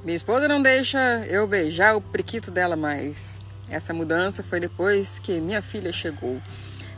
Minha esposa não deixa eu beijar o periquito dela mais. Essa mudança foi depois que minha filha chegou.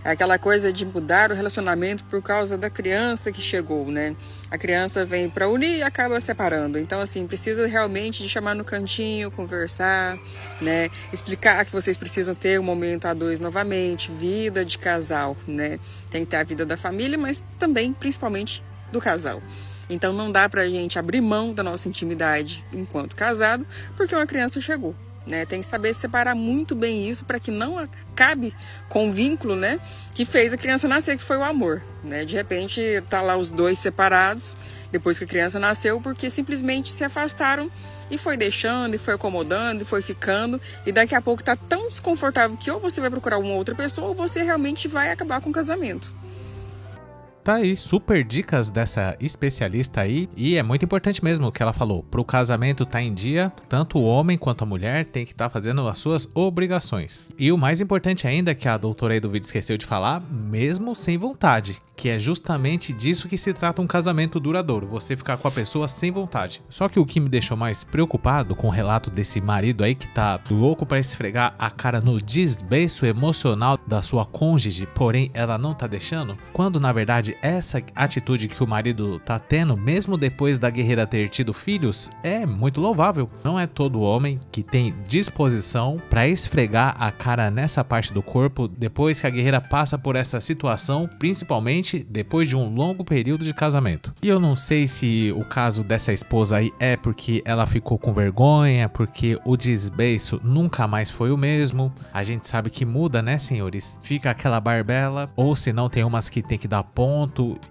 É aquela coisa de mudar o relacionamento por causa da criança que chegou, né? A criança vem para unir e acaba separando. Então, assim, precisa realmente de chamar no cantinho, conversar, né? Explicar que vocês precisam ter um momento a dois novamente, vida de casal, né? Tem que ter a vida da família, mas também, principalmente, do casal. Então, não dá pra gente abrir mão da nossa intimidade enquanto casado, porque uma criança chegou. Né, tem que saber separar muito bem isso para que não acabe com o vínculo, né, que fez a criança nascer, que foi o amor. Né? De repente tá lá os dois separados depois que a criança nasceu, porque simplesmente se afastaram e foi deixando, e foi acomodando, e foi ficando, e daqui a pouco tá tão desconfortável que ou você vai procurar uma outra pessoa ou você realmente vai acabar com o casamento. Tá aí, super dicas dessa especialista aí, e é muito importante mesmo o que ela falou. Pro casamento tá em dia, tanto o homem quanto a mulher tem que estar fazendo as suas obrigações. E o mais importante ainda, que a doutora aí do vídeo esqueceu de falar, mesmo sem vontade, que é justamente disso que se trata um casamento duradouro, você ficar com a pessoa sem vontade. Só que o que me deixou mais preocupado com o relato desse marido aí que tá louco pra esfregar a cara no desbeiço emocional da sua cônjuge, porém ela não tá deixando, quando na verdade essa atitude que o marido tá tendo, mesmo depois da guerreira ter tido filhos, é muito louvável. Não é todo homem que tem disposição pra esfregar a cara nessa parte do corpo depois que a guerreira passa por essa situação, principalmente depois de um longo período de casamento. E eu não sei se o caso dessa esposa aí é porque ela ficou com vergonha, porque o desbeiço nunca mais foi o mesmo. A gente sabe que muda, né, senhores? Fica aquela barbela, ou se não tem umas que tem que dar ponto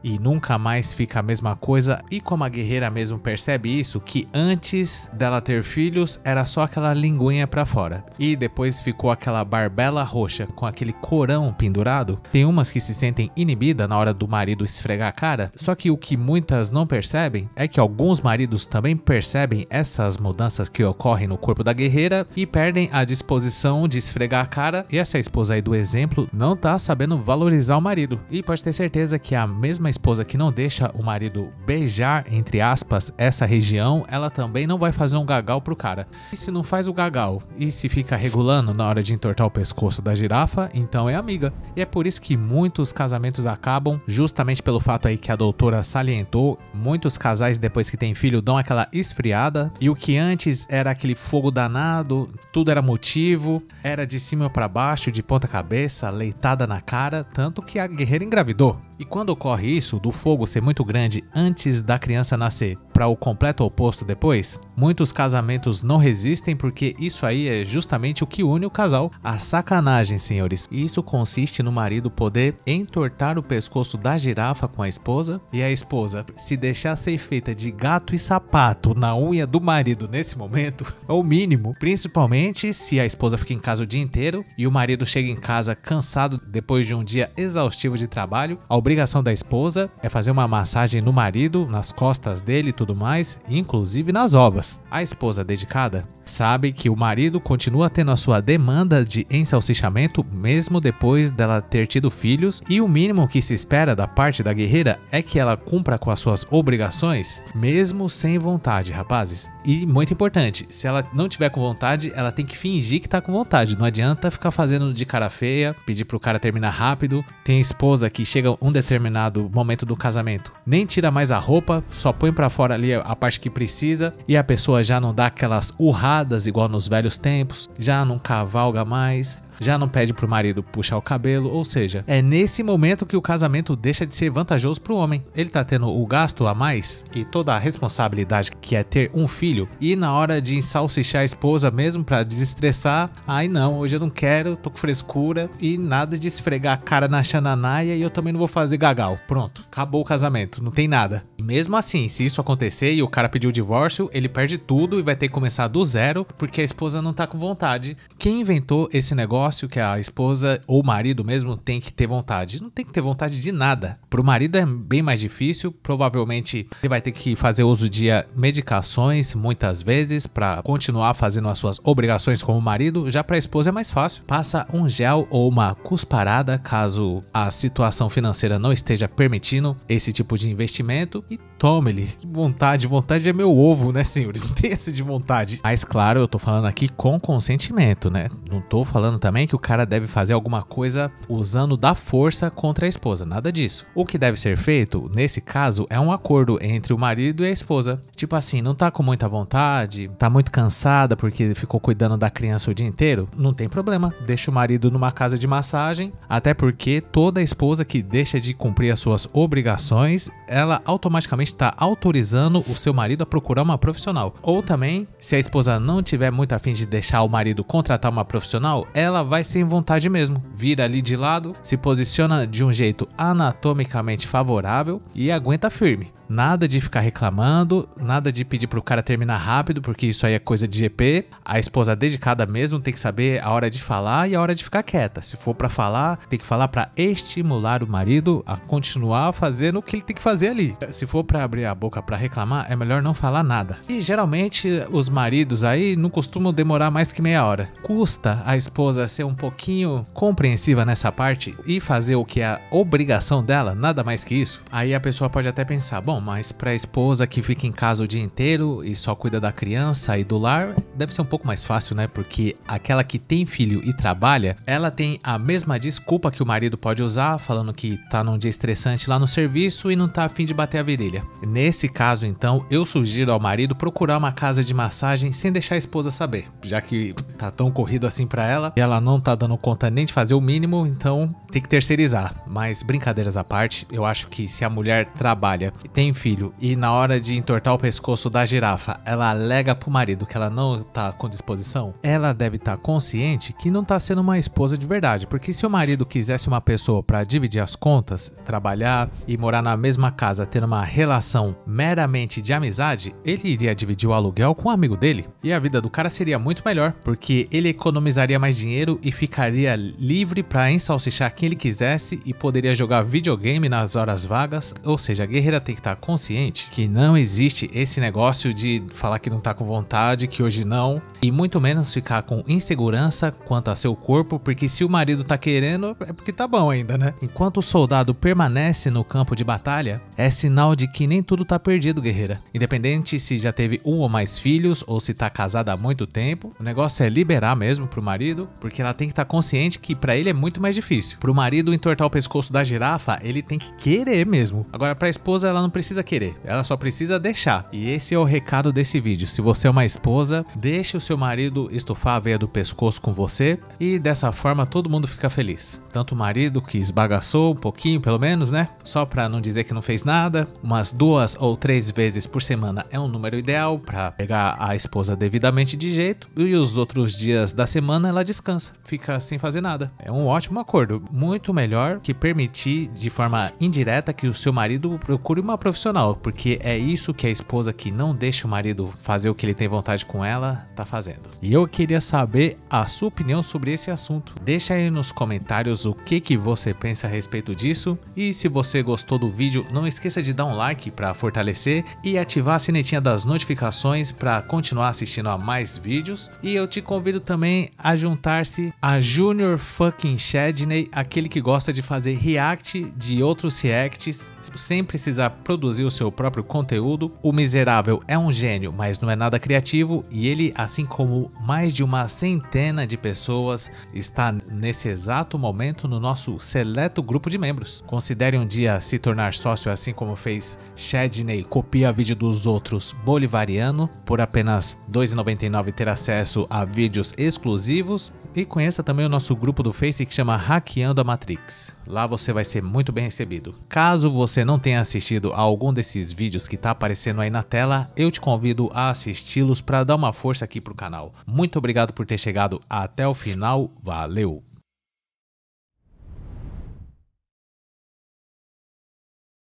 e nunca mais fica a mesma coisa. E como a guerreira mesmo percebe isso, que antes dela ter filhos era só aquela linguinha pra fora e depois ficou aquela barbela roxa com aquele corão pendurado. Tem umas que se sentem inibidas na hora do marido esfregar a cara, só que o que muitas não percebem é que alguns maridos também percebem essas mudanças que ocorrem no corpo da guerreira e perdem a disposição de esfregar a cara, e essa esposa aí do exemplo não tá sabendo valorizar o marido. E pode ter certeza que a mesma esposa que não deixa o marido beijar, entre aspas, essa região, ela também não vai fazer um gagal pro cara. E se não faz o gagal e se fica regulando na hora de entortar o pescoço da girafa, então é amiga. E é por isso que muitos casamentos acabam, justamente pelo fato aí que a doutora salientou. Muitos casais depois que tem filho dão aquela esfriada, e o que antes era aquele fogo danado, tudo era motivo, era de cima para baixo, de ponta cabeça, leitada na cara, tanto que a guerreira engravidou. E quando ocorre isso, do fogo ser muito grande antes da criança nascer, para o completo oposto depois, muitos casamentos não resistem, porque isso aí é justamente o que une o casal. A sacanagem, senhores. E isso consiste no marido poder entortar o pescoço da girafa com a esposa, e a esposa se deixar ser feita de gato e sapato na unha do marido nesse momento, é o mínimo. Principalmente se a esposa fica em casa o dia inteiro e o marido chega em casa cansado depois de um dia exaustivo de trabalho. A obrigação da esposa é fazer uma massagem no marido, nas costas dele e tudo mais, inclusive nas ovas. A esposa dedicada sabe que o marido continua tendo a sua demanda de ensalsichamento mesmo depois dela ter tido filhos, e o mínimo que se espera da parte da guerreira é que ela cumpra com as suas obrigações mesmo sem vontade, rapazes. E muito importante, se ela não tiver com vontade, ela tem que fingir que tá com vontade. Não adianta ficar fazendo de cara feia, pedir pro cara terminar rápido. Tem esposa que chega um determinado momento do casamento, nem tira mais a roupa, só põe pra fora ali a parte que precisa, e a pessoa já não dá aquelas urradas igual nos velhos tempos, já não cavalga mais, já não pede pro marido puxar o cabelo. Ou seja, é nesse momento que o casamento deixa de ser vantajoso pro homem. Ele tá tendo o gasto a mais e toda a responsabilidade que é ter um filho, e na hora de ensalsichar a esposa mesmo pra desestressar, ai não, hoje eu não quero, tô com frescura, e nada de esfregar a cara na xananaia, e eu também não vou fazer gagal. Pronto, acabou o casamento, não tem nada. E mesmo assim, se isso acontecer e o cara pedir o divórcio, ele perde tudo e vai ter que começar do zero, porque a esposa não tá com vontade. Quem inventou esse negócio que a esposa ou o marido mesmo tem que ter vontade? Não tem que ter vontade de nada. Pro marido é bem mais difícil, provavelmente ele vai ter que fazer uso de medicações muitas vezes para continuar fazendo as suas obrigações como marido. Já para a esposa é mais fácil, passa um gel ou uma cusparada caso a situação financeira não esteja permitindo esse tipo de investimento, e tome-lhe. Vontade é meu ovo, né, senhores? Não tem essa de vontade. Mas claro, eu tô falando aqui com consentimento, né? Não tô falando também que o cara deve fazer alguma coisa usando da força contra a esposa, nada disso. O que deve ser feito, nesse caso, é um acordo entre o marido e a esposa. Tipo assim, não tá com muita vontade, tá muito cansada porque ficou cuidando da criança o dia inteiro? Não tem problema, deixa o marido numa casa de massagem, até porque toda esposa que deixa de cumprir as suas obrigações, ela automaticamente está autorizando o seu marido a procurar uma profissional. Ou também, se a esposa não tiver muito afim de deixar o marido contratar uma profissional, ela vai sem vontade mesmo, vira ali de lado, se posiciona de um jeito anatomicamente favorável e aguenta firme. Nada de ficar reclamando, nada de pedir pro cara terminar rápido, porque isso aí é coisa de GP. A esposa dedicada mesmo tem que saber a hora de falar e a hora de ficar quieta. Se for pra falar, tem que falar pra estimular o marido a continuar fazendo o que ele tem que fazer ali. Se for pra abrir a boca pra reclamar, é melhor não falar nada. E geralmente os maridos aí não costumam demorar mais que meia hora. Custa a esposa ser um pouquinho compreensiva nessa parte e fazer o que é a obrigação dela, nada mais que isso. Aí a pessoa pode até pensar, bom, mas para a esposa que fica em casa o dia inteiro e só cuida da criança e do lar, deve ser um pouco mais fácil, né? Porque aquela que tem filho e trabalha, ela tem a mesma desculpa que o marido pode usar, falando que tá num dia estressante lá no serviço e não tá a fim de bater a virilha. Nesse caso, então, eu sugiro ao marido procurar uma casa de massagem sem deixar a esposa saber, já que tá tão corrido assim para ela e ela não tá dando conta nem de fazer o mínimo, então tem que terceirizar. Mas brincadeiras à parte, eu acho que se a mulher trabalha e tem filho e na hora de entortar o pescoço da girafa ela alega pro marido que ela não tá com disposição, ela deve estar consciente que não tá sendo uma esposa de verdade, porque se o marido quisesse uma pessoa para dividir as contas, trabalhar e morar na mesma casa, ter uma relação meramente de amizade, ele iria dividir o aluguel com um amigo dele e a vida do cara seria muito melhor, porque ele economizaria mais dinheiro e ficaria livre para ensalsichar quem ele quisesse e poderia jogar videogame nas horas vagas. Ou seja, a guerreira tem que estar consciente que não existe esse negócio de falar que não tá com vontade, que hoje não, e muito menos ficar com insegurança quanto a seu corpo, porque se o marido tá querendo, é porque tá bom ainda, né? Enquanto o soldado permanece no campo de batalha, é sinal de que nem tudo tá perdido, guerreira. Independente se já teve um ou mais filhos, ou se tá casada há muito tempo, o negócio é liberar mesmo pro marido, porque ela tem que estar consciente que pra ele é muito mais difícil. Pro marido entortar o pescoço da girafa, ele tem que querer mesmo. Agora, pra esposa, ela não precisa querer, ela só precisa deixar. E esse é o recado desse vídeo. Se você é uma esposa, deixe o seu marido estufar a veia do pescoço com você e dessa forma todo mundo fica feliz. Tanto o marido que esbagaçou um pouquinho, pelo menos, né? Só pra não dizer que não fez nada, umas 2 ou 3 vezes por semana é um número ideal pra pegar a esposa devidamente de jeito, e os outros dias da semana ela descansa, fica sem fazer nada. É um ótimo acordo, muito melhor que permitir de forma indireta que o seu marido procure uma profissional, porque é isso que a esposa que não deixa o marido fazer o que ele tem vontade com ela tá fazendo. E eu queria saber a sua opinião sobre esse assunto. Deixa aí nos comentários o que você pensa a respeito disso, e se você gostou do vídeo, não esqueça de dar um like para fortalecer e ativar a sinetinha das notificações para continuar assistindo a mais vídeos. E eu te convido também a juntar-se a Junior Fucking Chadney, aquele que gosta de fazer react de outros reacts sem precisar produzir o seu próprio conteúdo. O miserável é um gênio, mas não é nada criativo, e ele, assim como mais de uma centena de pessoas, está nesse exato momento no nosso seleto grupo de membros. Considere um dia se tornar sócio, assim como fez Chadney, copia vídeo dos outros bolivariano, por apenas R$ 2,99 ter acesso a vídeos exclusivos, e conheça também o nosso grupo do Face que chama Hackeando a Matrix. Lá você vai ser muito bem recebido. Caso você não tenha assistido a algum desses vídeos que tá aparecendo aí na tela, eu te convido a assisti-los para dar uma força aqui pro canal. Muito obrigado por ter chegado até o final, valeu!